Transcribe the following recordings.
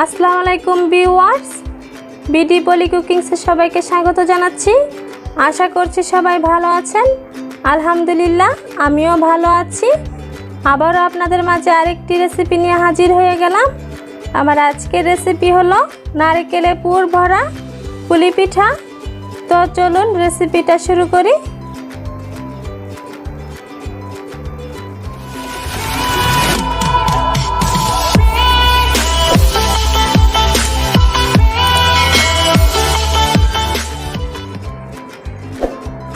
আসসালামু আলাইকুম viewers, BD পলি কুকিংসে সবাইকে স্বাগত জানাচ্ছি। আশা করছি সবাই ভালো আছেন। আলহামদুলিল্লাহ আমিও ভালো আছি। আবারও আপনাদের মাঝে আরেকটি রেসিপি নিয়ে হাজির হয়ে গেলাম। আমার আজকের রেসিপি হলো নারকেলে পুর ভরা পুলি পিঠা। তো চলুন রেসিপিটা শুরু করি।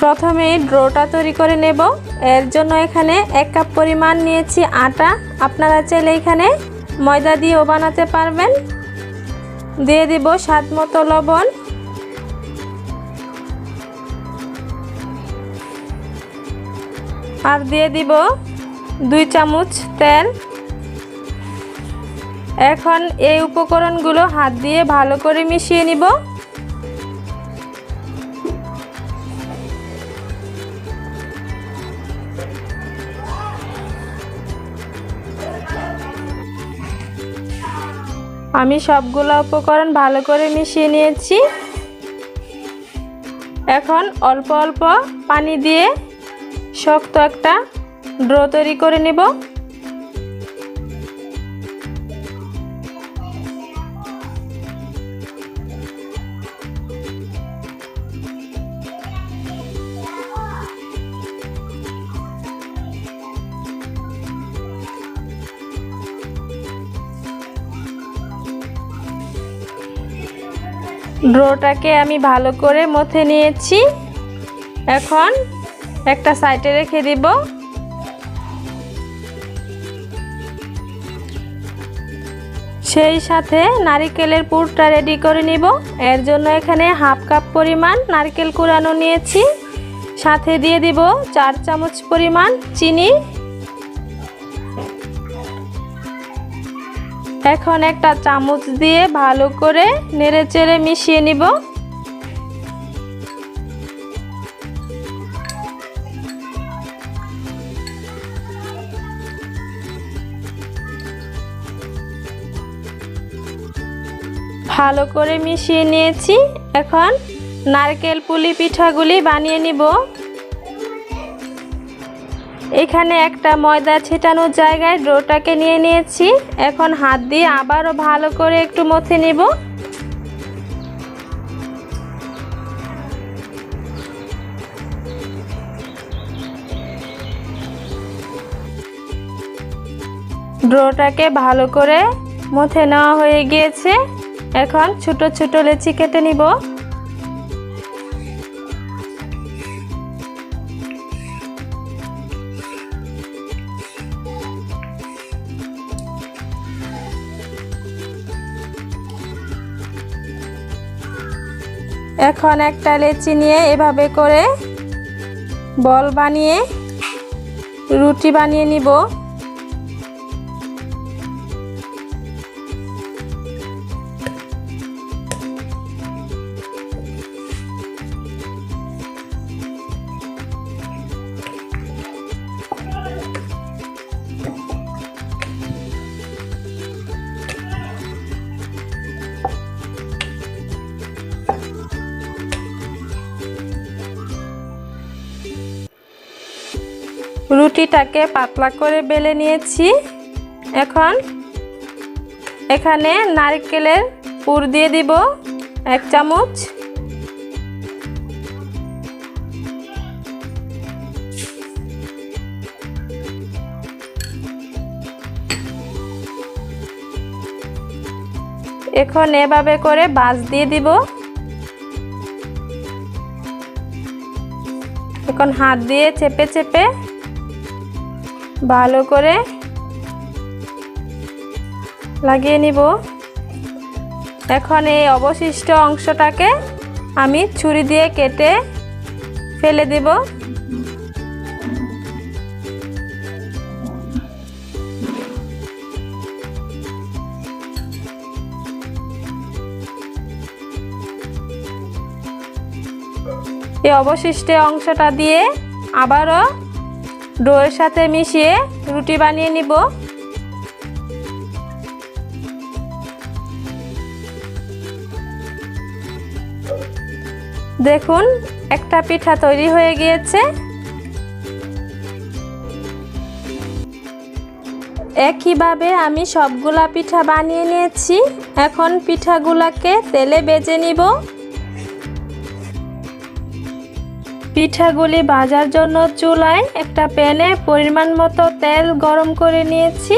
প্রথমে ডোটা তৈরি করে নেব। এর জন্য এখানে 1 কাপ পরিমাণ নিয়েছি আটা। আপনারা চাইলে এখানে ময়দা দিয়েও বানাতে পারবেন। দিয়ে দিব স্বাদ মতো লবণ, আর দিয়ে দিব 2 চামচ তেল। এখন এই উপকরণগুলো হাত দিয়ে ভালো করে মিশিয়ে নিব। আমি সবগুলো উপকরণ ভালো করে মিশিয়ে নিয়েছি। এখন অল্প অল্প পানি দিয়ে শক্ত একটা ডো তৈরি করে নেব। ডোটাকে আমি ভালো করে মথে নিয়েছি। এখন একটা সাইডে রেখে দিব। সেই সাথে নারকেলের পুরটা রেডি করে নিব। এর জন্য এখানে 1/2 কাপ পরিমাণ নারকেল কুড়ানো নিয়েছি। সাথে দিয়ে দিব 4 চামচ পরিমাণ চিনি। এখন একটা চামচ দিয়ে ভালো করে নেড়েচেড়ে মিশিয়ে নিব। ভালো করে মিশিয়ে নিয়েছি। এখন নারকেল পুলি পিঠাগুলি বানিয়ে নিব। এখানে একটা ময়দা ছেটানোর জায়গায় ডোটাকে নিয়ে নিয়েছি। এখন হাত দিয়ে আবারও ভালো করে একটু মথে নিব। ডোটাকে ভালো করে মথে নেওয়া হয়ে গিয়েছে। এখন ছোট ছোট লেচি কেটে নিব। এখন একটা লেচি নিয়ে এভাবে করে বল বানিয়ে রুটি বানিয়ে নিব। রুটিটাকে পাতলা করে বেলে নিয়েছি। এখন এখানে নারকেলের পুর দিয়ে দিব 1 চামচ। এখন এভাবে করে ভাঁজ দিয়ে দিব। এখন হাত দিয়ে চেপে চেপে ভালো করে লাগিয়ে নিব। এখন এই অবশিষ্ট অংশটাকে আমি ছুরি দিয়ে কেটে ফেলে দেব। এই অবশিষ্ট অংশটা দিয়ে আবারও ডোয়ের সাথে মিশিয়ে রুটি বানিয়ে নিব। দেখুন একটা পিঠা তৈরি হয়ে গিয়েছে। একইভাবে আমি সবগুলা পিঠা বানিয়ে নিয়েছি। এখন পিঠাগুলোকে তেলে ভেজে নিব। পিঠাগুলি ভাজার জন্য চুলায় একটা প্যানে পরিমাণ মতো তেল গরম করে নিয়েছি।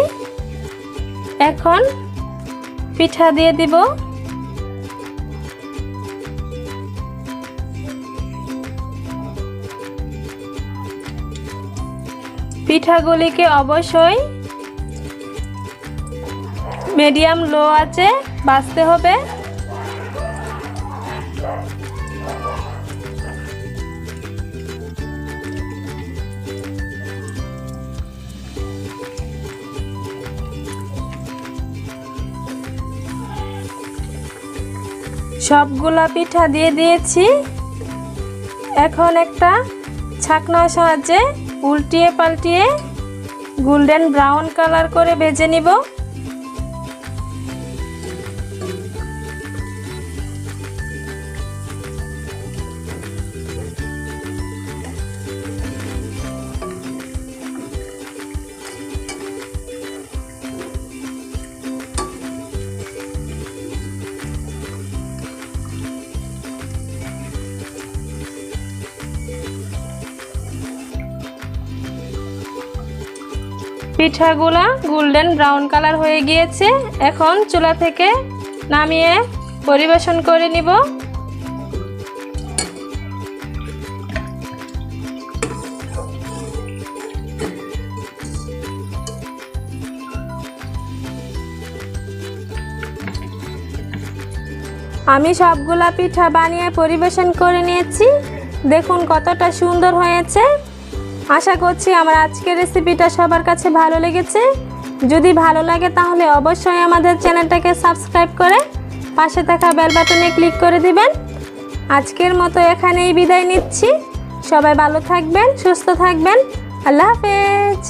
এখন পিঠা দিয়ে দিব। পিঠাগুলিকে অবশ্যই মিডিয়াম লো আঁচে ভাজতে হবে। সবগুলা পিঠা দিয়ে দিয়েছি। এখন একটা ছাঁকনার সাহায্যে উল্টিয়ে পাল্টিয়ে গোল্ডেন ব্রাউন কালার করে ভেজে নিব। পিঠাগুলা গোল্ডেন ব্রাউন কালার হয়ে গিয়েছে। এখন চুলা থেকে নামিয়ে পরিবেশন করে নিব। আমি সবগুলা পিঠা বানিয়ে পরিবেশন করে নিয়েছি। দেখুন কতটা সুন্দর হয়েছে। আশা করছি আমার আজকের রেসিপিটা সবার কাছে ভালো লেগেছে। যদি ভালো লাগে তাহলে অবশ্যই আমাদের চ্যানেলটাকে সাবস্ক্রাইব করে পাশে থাকা বেল বাটনে ক্লিক করে দিবেন। আজকের মতো এখানেই বিদায় নিচ্ছি। সবাই ভালো থাকবেন, সুস্থ থাকবেন। আল্লাহ হাফেজ।